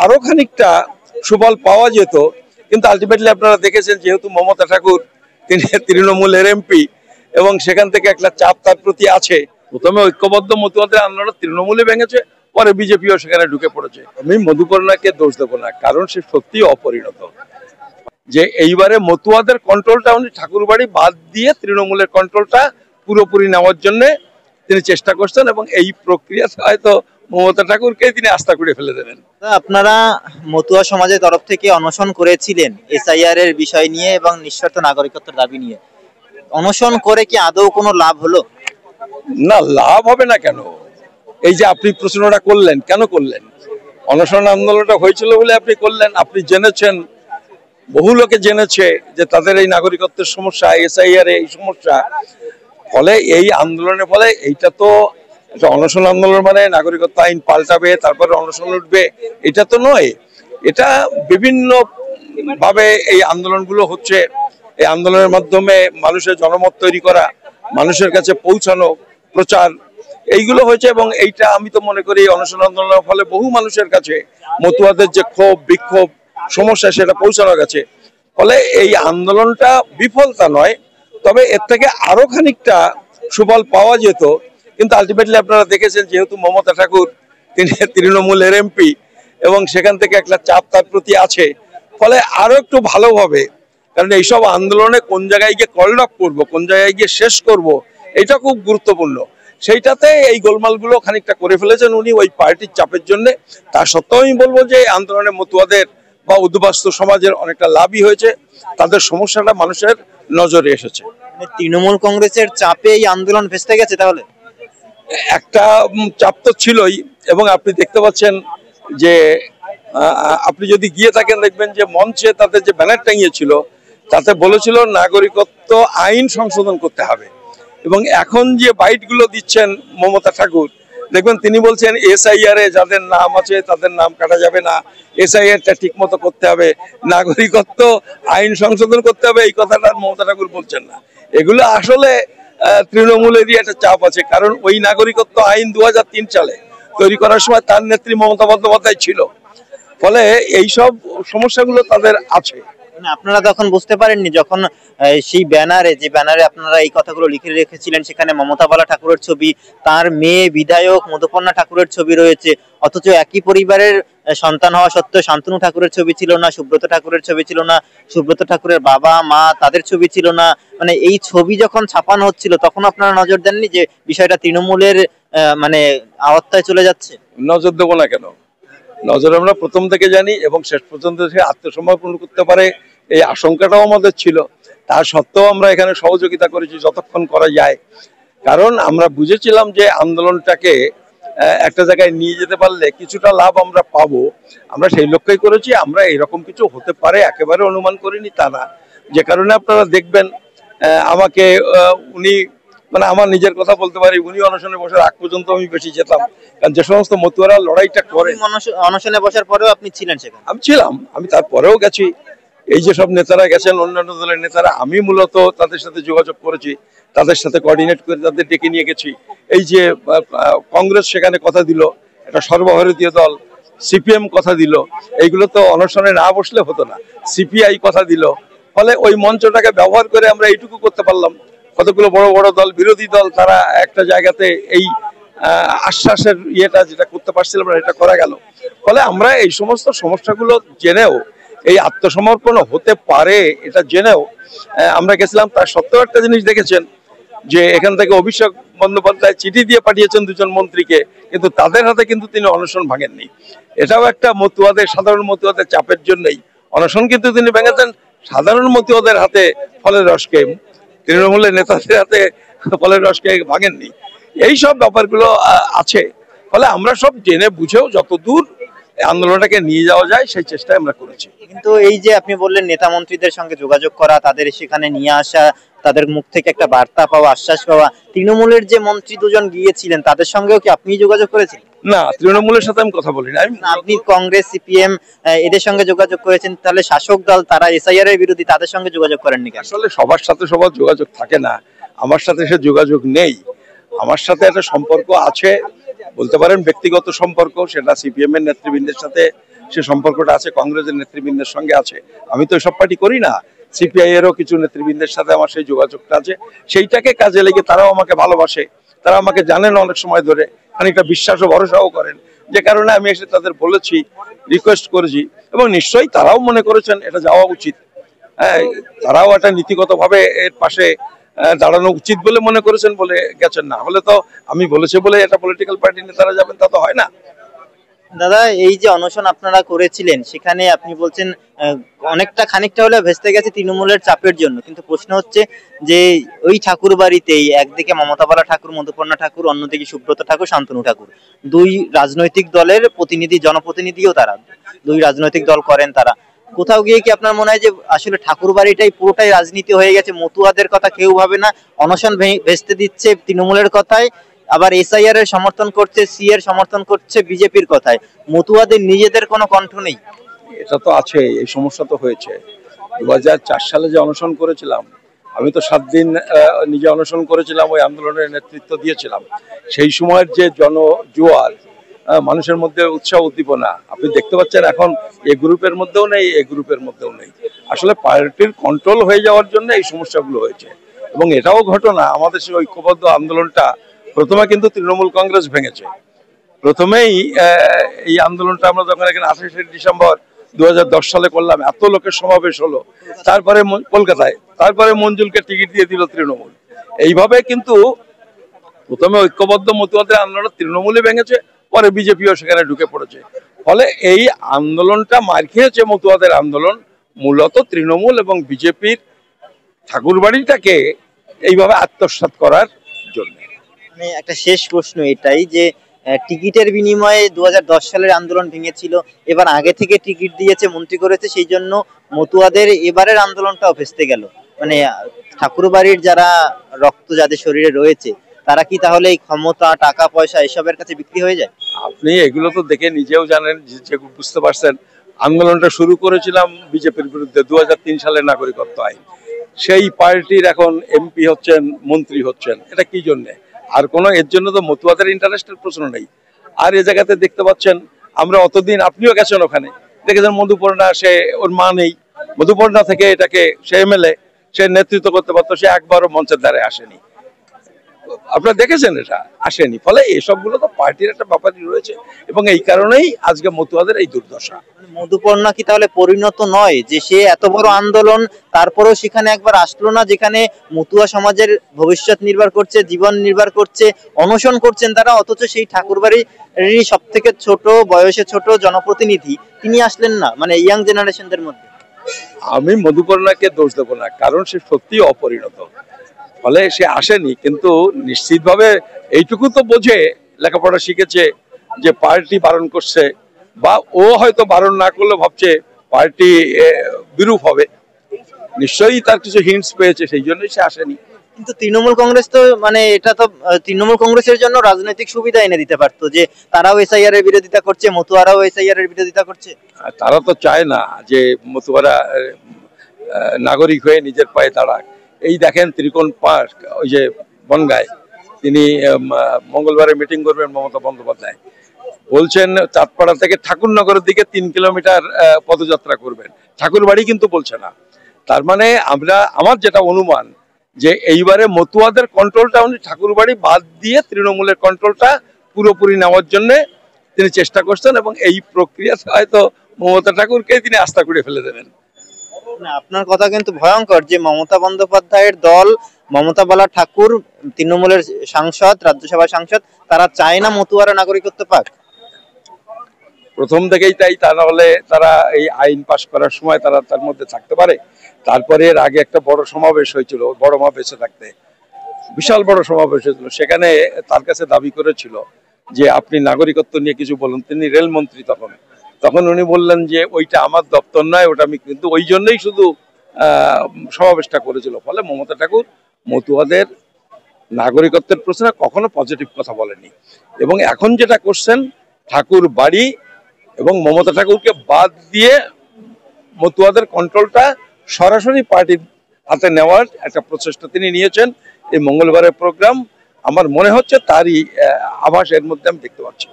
আরো খানিকটা সুফল পাওয়া যেত, কিন্তু আলটিমেটলি আপনারা দেখেছেন যেহেতু মমতা ঠাকুর তিনি তৃণমূলের এমপি এবং সেখান থেকে একটা চাপ তার প্রতি আছে। প্রথমে ঐক্যবদ্ধ মতুয়াদের আন্দোলন তৃণমূলে ভেঙেছে, পরে বিজেপিও সেখানে ঢুকে পড়েছে। আমি মধুকরণাকে দোষ দেবো না, কারণ সে সত্যি অপরিণত। যে এইবারে মতুয়াদের কন্ট্রোলটা উনি ঠাকুরবাড়ি বাদ দিয়ে তৃণমূলের কন্ট্রোলটা পুরোপুরি নেওয়ার জন্য তিনি চেষ্টা করছেন, এবং এই প্রক্রিয়া হয়তো মমতা ঠাকুরকে তিনি আস্থা করে ফেলে দেবেন। আপনারা মতুয়া সমাজের তরফ থেকে অনশন করেছিলেন এসআইআর এর বিষয় নিয়ে এবং নিঃশর্ত নাগরিকত্বের দাবি নিয়ে, অনশন করে কি আদৌ কোনো লাভ হলো? না, লাভ হবে না কেন? এই যে আপনি প্রশ্নটা করলেন, কেন করলেন? অনশন আন্দোলনটা হয়েছিল বলে আপনি করলেন। আপনি জেনেছেন, বহু লোকে জেনেছে যে তাদের এই নাগরিকত্বের সমস্যা, এসআইআর এই সমস্যা। ফলে এই আন্দোলনের ফলে এইটা তো অনশন আন্দোলন মানে নাগরিকত্ব আইন পাল্টাবে তারপরে অনশন উঠবে, এটা তো নয়। এটা বিভিন্ন ভাবে এই আন্দোলনগুলো হচ্ছে। এই আন্দোলনের মাধ্যমে মানুষের জনমত তৈরি করা, মানুষের কাছে পৌঁছানো, প্রচার, এইগুলো হয়েছে। এবং এইটা আমি তো মনে করি অনশন আন্দোলনের ফলে বহু মানুষের কাছে মতুয়াদের যে ক্ষোভ বিক্ষোভ সমস্যা সেটা পৌঁছানো গেছে। ফলে এই আন্দোলনটা বিফলতা নয়, তবে এর থেকে আরো খানিকটা সুফল পাওয়া যেত, কিন্তু আলটিমেটলি আপনারা দেখেছেন যেহেতু মমতা ঠাকুর তিনি তৃণমূলের এমপি এবং সেখান থেকে একটা চাপ তার প্রতি আছে। ফলে আরো একটু ভালো হবে, কারণ এইসব আন্দোলনে কোন জায়গায় গিয়ে কল আপ করবো, কোন জায়গায় গিয়ে শেষ করব, এটা খুব গুরুত্বপূর্ণ। সেইটাতে এই গোলমালগুলো খানিকটা করে ফেলেছেন উনি ওই পার্টির চাপের জন্য। তা সত্ত্বেও আমি বলবো যে আন্দোলনে মতুয়াদের বা উদ্বাস্তু সমাজের অনেকটা লাভই হয়েছে, তাদের সমস্যাটা মানুষের নজরে এসেছে। তৃণমূল কংগ্রেসের চাপে এই আন্দোলন ভেস্তে গেছে তাহলে? একটা চাপ তো ছিলই, এবং আপনি দেখতে পাচ্ছেন যে আপনি যদি গিয়ে থাকেন দেখবেন যে মঞ্চে তাদের যে ব্যানার টাঙিয়েছিল তাতে বলেছিল নাগরিকত্ব আইন সংশোধন করতে হবে। এবং এখন যে বাইটগুলো দিচ্ছেন মমতা ঠাকুর, দেখবেন তিনি বলছেন এসআইআর এ যাদের নাম আছে তাদের নাম কাটা যাবে না, এসআইআরটা ঠিক মতো করতে হবে, নাগরিকত্ব আইন সংশোধন করতে হবে, এই কথাটা মমতা ঠাকুর বলছেন না। এগুলো আসলে তৃণমূলেরই একটা চাপ আছে, কারণ ওই নাগরিকত্ব আইন 2003 সালে তৈরি করার সময় তার নেত্রী মমতা বন্দ্যোপাধ্যায় ছিল। ফলে এইসব সমস্যাগুলো তাদের আছে। আপনারা তখন বুঝতে পারেননি যখন সেই ব্যানারে, যে ব্যানারে আপনারা এই কথাগুলো লিখে রেখেছিলেন, সেখানে মমতা বালা ঠাকুরের ছবি, তার মেয়ে বিধায়ক মধুপর্ণা ঠাকুরের ছবি রয়েছে, অথচ একই পরিবারের সন্তান হওয়া সত্ত্বেও শান্তনু ঠাকুরের ছবি ছিল না, সুব্রত ঠাকুরের ছবি ছিল না, সুব্রত ঠাকুরের বাবা মা তাদের ছবি ছিল না। মানে এই ছবি যখন ছাপানো হচ্ছিল তখন আপনারা নজর দেননি যে বিষয়টা তৃণমূলের মানে আওতায় চলে যাচ্ছে? নজর দেবো না কেন? নজর আমরা প্রথম থেকে জানি, এবং শেষ পর্যন্ত সে আত্মসমর্পণ করতে পারে এই আশঙ্কাটাও আমাদের ছিল। তা সত্ত্বেও আমরা এখানে সহযোগিতা করেছি যতক্ষণ করা যায়, কারণ আমরা বুঝেছিলাম যে আন্দোলনটাকে একটা জায়গায় নিয়ে যেতে পারলে কিছুটা লাভ আমরা পাবো। আমরা সেই লক্ষ্যই করেছি। আমরা এরকম কিছু হতে পারে একেবারে অনুমান করিনি তা না, যে কারণে আপনারা দেখবেন আমাকে উনি, মানে আমার নিজের কথা বলতে পারি, উনি অনশনে বসার আগ পর্যন্ত আমি বেশি যেতাম, কারণ যে সমস্ত মতুয়ারা লড়াইটা করে। অনশনে বসার পরেও আপনি ছিলেন সেখানে? আমি ছিলাম, আমি তারপরেও গেছি। এই যে সব নেতারা গেছেন, অন্যান্য দলের নেতারা, আমি মূলত তাদের সাথে যোগাযোগ করেছি, তাদের সাথে কোঅর্ডিনেট করে তাদের ডেকে নিয়ে গেছি। এই যে কংগ্রেস সেখানে কথা দিল, একটা সর্বভারতীয় দল, সিপিএম কথা দিল, এইগুলো তো অনশনে না বসলে হতো না। সিপিআই কথা দিল, ফলে ওই মঞ্চটাকে ব্যবহার করে আমরা এইটুকু করতে পারলাম। কতগুলো বড় বড় দল, বিরোধী দল, তারা একটা জায়গাতে এই আশ্বাসের ইয়েটা যেটা করতে পারছিলাম এটা করা গেল। ফলে আমরা এই সমস্ত সমস্যাগুলো জেনেও, এই আত্মসমর্পণ হতে পারে এটা জেনেও আমরা গেছিলাম। তার সত্ত্বেও একটা জিনিস দেখেছেন যে এখান থেকে অভিষেক বন্দ্যোপাধ্যায় চিঠি দিয়ে পাঠিয়েছেন 2জন মন্ত্রীকে, কিন্তু তাদের হাতে কিন্তু তিনি অনশন ভাঙেননি। এটাও একটা মতুয়াদের, সাধারণ মতুয়াদের চাপের জন্যই অনশন কিন্তু তিনি ভেঙেছেন সাধারণ মতুয়াদের হাতে ফলের রসকে, তৃণমূলের নেতাদের হাতে ফলের রসকে ভাঙেননি। এইসব ব্যাপারগুলো আছে। ফলে আমরা সব জেনে বুঝেও যতদূর আন্দোলনটাকে নিয়ে যাওয়া যায় সেই চেষ্টায় আমরা করেছি। কিন্তু এই যে আপনি বললেন নেতা মন্ত্রীদের সঙ্গে যোগাযোগ করা, তাদের সেখানে নিয়ে আসা, তাদের মুখ থেকে একটা বার্তা পাওয়া, আশ্বাস পাওয়া, তৃণমূলের যে মন্ত্রী 2জন গিয়েছিলেন তাদের সঙ্গেও কি আপনি যোগাযোগ করেছেন? না, তৃণমূলের সাথে আমি কথা বলিনি। আপনি কংগ্রেস, সিপিএম এদের সঙ্গে যোগাযোগ করেছেন, তাহলে শাসক দল তারা এসআইআর এর বিরোধী, তাদের সঙ্গে যোগাযোগ করেননি কেন? আসলে সবার সাথে সবার যোগাযোগ থাকে না, আমার সাথে সে যোগাযোগ নেই। আমার সাথে একটা সম্পর্ক আছে, বলতে পারেন ব্যক্তিগত সম্পর্ক, সেটা সিপিএম এর নেতৃবৃন্দের সাথে সে সম্পর্কটা আছে কংগ্রেসের নেতৃবৃন্দের সঙ্গে আছে। আমি তো সব পার্টি করি না, সিপিআই এরও কিছু নেতৃবৃন্দের সাথে আমার সেই যোগাযোগটা আছে। সেইটাকে কাজে লেগে তারাও আমাকে ভালোবাসে, তারা আমাকে জানেন অনেক সময় ধরে, খানিকটা বিশ্বাস ও ভরসাও করেন, যে কারণে আমি এসে তাদের বলেছি, রিকোয়েস্ট করেছি, এবং নিশ্চয়ই তারাও মনে করেছেন এটা যাওয়া উচিত। হ্যাঁ, তারাও একটা নীতিগতভাবে এর পাশে দাঁড়ানো উচিত বলে মনে করেছেন বলে গেছেন। না হলে তো আমি বলেছি বলে এটা পলিটিক্যাল পার্টি নেতারা যাবেন তা তো হয় না। দাদা, এই যে অনশন আপনারা করেছিলেন সেখানে আপনি বলছেন অনেকটা খানিকটা হলে ভেস্তে গেছে তৃণমূলের চাপের জন্য, কিন্তু প্রশ্ন হচ্ছে যে ওই ঠাকুর বাড়িতেই একদিকে মমতাবালা ঠাকুর, মধুপর্ণা ঠাকুর, অন্যদিকে সুব্রত ঠাকুর, শান্তনু ঠাকুর, দুই রাজনৈতিক দলের প্রতিনিধি, জনপ্রতিনিধিও তারা, দুই রাজনৈতিক দল করেন তারা। কোথাও গিয়ে কি আপনার মনে হয় যে আসলে ঠাকুর বাড়িটাই পুরোটাই রাজনীতি হয়ে গেছে, মতুয়াদের কথা কেউ ভাবে না, অনশন ভেস্তে দিচ্ছে তৃণমূলের কথায়, আবার এসআইআর এর সমর্থন করছে, সি এর সমর্থন করছে বিজেপির কথায়, মতুয়াদের নিজেদের কোনো কণ্ঠ নেই? এটা তো আছে, এই সমস্যা তো হয়েছে। 2004 সালে যে অনশন করেছিলাম, আমি তো 7 দিন নিজে অনশন করেছিলাম, ওই আন্দোলনের নেতৃত্ব দিয়েছিলাম। সেই সময়ের যে জনজোয়ার, মানুষের মধ্যে উৎসাহ উদ্দীপনা আপনি দেখতে পাচ্ছেন, এখন এ গ্রুপের মধ্যেও নেই, এ গ্রুপের মধ্যেও নেই। আসলে পার্টির কন্ট্রোল হয়ে যাওয়ার জন্য এই সমস্যাগুলো হয়েছে। এবং এটাও ঘটনা, আমাদের সেই ঐক্যবদ্ধ আন্দোলনটা প্রথমে কিন্তু তৃণমূল কংগ্রেস ভেঙেছে। প্রথমেই এই আন্দোলনটা আমরা যখন এখানে 28শে ডিসেম্বর 2010 সালে করলাম, এত লোকের সমাবেশ হলো, তারপরে কলকাতায়, তারপরে মঞ্জুলকে টিকিট দিয়ে দিল তৃণমূল। এইভাবে কিন্তু প্রথমে ঐক্যবদ্ধ মতুয়াদের আন্দোলন তৃণমূলে ভেঙেছে, পরে বিজেপিও সেখানে ঢুকে পড়েছে। ফলে এই আন্দোলনটা মার খেয়েছে, মতুয়াদের আন্দোলন মূলত তৃণমূল এবং বিজেপির ঠাকুরবাড়িটাকে এইভাবে আত্মসাৎ করার জন্য। মানে একটা শেষ প্রশ্ন এটাই যে টিকিটের বিনিময়ে 2010 সালের আন্দোলন ভেঙেছিল, এবার আগে থেকে টিকিট দিয়েছে, মন্ত্রী করেছে, সেই জন্য মতুয়াদের এবারের আন্দোলনটাও ভেস্তে গেল। মানে ঠাকুরবাড়ির যারা রক্ত যাদের শরীরে রয়েছে, তারা কি তাহলে এই ক্ষমতা, টাকা পয়সা এসবের কাছে বিক্রি হয়ে যায়? আপনি এগুলো তো দেখে নিজেও জানেন, যে বুঝতে পারছেন। আন্দোলনটা শুরু করেছিলাম বিজেপির বিরুদ্ধে 2003 সালের নাগরিকত্ব আইন। সেই পার্টির এখন এমপি হচ্ছেন, মন্ত্রী হচ্ছেন, এটা কি জন্যে? আর কোনো এর জন্য তো মতুয়াদের ইন্টারেস্টের প্রশ্ন নেই। আর এ জায়গাতে দেখতে পাচ্ছেন, আমরা অতদিন, আপনিও গেছেন ওখানে, দেখেছেন মধুপর্ণা, সে ওর মা নেই, মধুপর্ণা থেকে এটাকে সে এমএলএ, সে নেতৃত্ব করতে পারতো, সে একবারও মঞ্চের দ্বারে আসেনি। আপনারা দেখেছেন, এটা আসেনি। ফলে এসবগুলো তো পার্টির একটা ব্যাপারই রয়েছে, এবং এই কারণেই আজকে মতুয়াদের এই দুর্দশা। মধুপর্ণা কি তাহলে পরিণত নয়, যে সে এত বড় আন্দোলন তারপরেও সেখানে একবার আসলো না, যেখানে মতুয়া সমাজের ভবিষ্যৎ নির্ভর করছে, জীবন নির্ভর করছে, অনশন করছেন তারা, অথচ সেই ঠাকুরবাড়ির সব থেকে ছোট বয়সে ছোট জনপ্রতিনিধি তিনি আসলেন না, মানে ইয়াং জেনারেশনদের মধ্যে? আমি মধুপর্ণাকে দোষ দেবো না, কারণ সে সত্যি অপরিণত, ফলে সে আসেনি। কিন্তু নিশ্চিতভাবে এইটুকু তো বোঝে, লেখাপড়া শিখেছে, যে পার্টি বারণ করছে, বা ও হয়তো বারণ না করলে ভাবছে পার্টি বিরূপ হবে, নিশ্চয়ই তার কিছু হিন্টস পেয়েছে, সেই জন্যই সে আসেনি। কিন্তু তৃণমূল কংগ্রেস তো, মানে এটা তো তৃণমূল কংগ্রেসের জন্য রাজনৈতিক সুবিধা এনে দিতে পারতো, যে তারাও এসআইআর এর বিরোধিতা করছে, মতুয়ারাও এসআইআর এর বিরোধিতা করছে। তারা তো চায় না যে মতুয়ারা নাগরিক হয়ে নিজের পায়ে দাঁড়াক। এই দেখেন ত্রিকোণ পার্ক, ওই যে বনগায়, তিনি মঙ্গলবারে মিটিং করবেন মমতা বন্দ্যোপাধ্যায়, বলছেন চাঁদপাড়া থেকে ঠাকুরনগরের দিকে 3 কিলোমিটার পদযাত্রা করবেন, ঠাকুর বাড়ি কিন্তু বলছে না। তার মানে আমার যেটা অনুমান, যে এইবারে মতুয়াদের কন্ট্রোলটা উনি ঠাকুর বাড়ি বাদ দিয়ে তৃণমূলের কন্ট্রোলটা পুরোপুরি নেওয়ার জন্য তিনি চেষ্টা করছেন, এবং এই প্রক্রিয়াতে হয়তো মমতা ঠাকুরকে তিনি আস্থা করে ফেলে দেবেন। আপনার কথা কিন্তু ভয়ঙ্কর, যে মমতা বন্দ্যোপাধ্যায়ের দল, মমতা বালা ঠাকুর, তৃণমূলের সাংসদ, রাজ্যসভার সাংসদ, তারা চায় না মতুয়ারা নাগরিকত্ব পাক। প্রথম থেকেই তাই, তা না হলে তারা এই আইন পাশ করার সময় তারা তার মধ্যে থাকতে পারে? তারপরে এর আগে একটা বড় সমাবেশ হয়েছিল, বড় মা বেঁচে থাকতে, বিশাল বড় সমাবেশ হয়েছিল, সেখানে তার কাছে দাবি করেছিল যে আপনি নাগরিকত্ব নিয়ে কিছু বলুন। তিনি রেলমন্ত্রী তখন উনি বললেন যে ওইটা আমার দপ্তর নয়, ওটা আমি, কিন্তু ওই জন্যই শুধু সমাবেশটা করেছিল। ফলে মমতা ঠাকুর মতুয়াদের নাগরিকত্বের প্রশ্নে কখনো পজিটিভ কথা বলেনি, এবং এখন যেটা করছেন, ঠাকুর বাড়ি এবং মমতা ঠাকুরকে বাদ দিয়ে মতুয়াদের কন্ট্রোলটা সরাসরি পার্টির হাতে নেওয়ার একটা প্রচেষ্টা তিনি নিয়েছেন। এই মঙ্গলবারের প্রোগ্রাম, আমার মনে হচ্ছে তারই আভাস এর মধ্যে আমি দেখতে পাচ্ছি।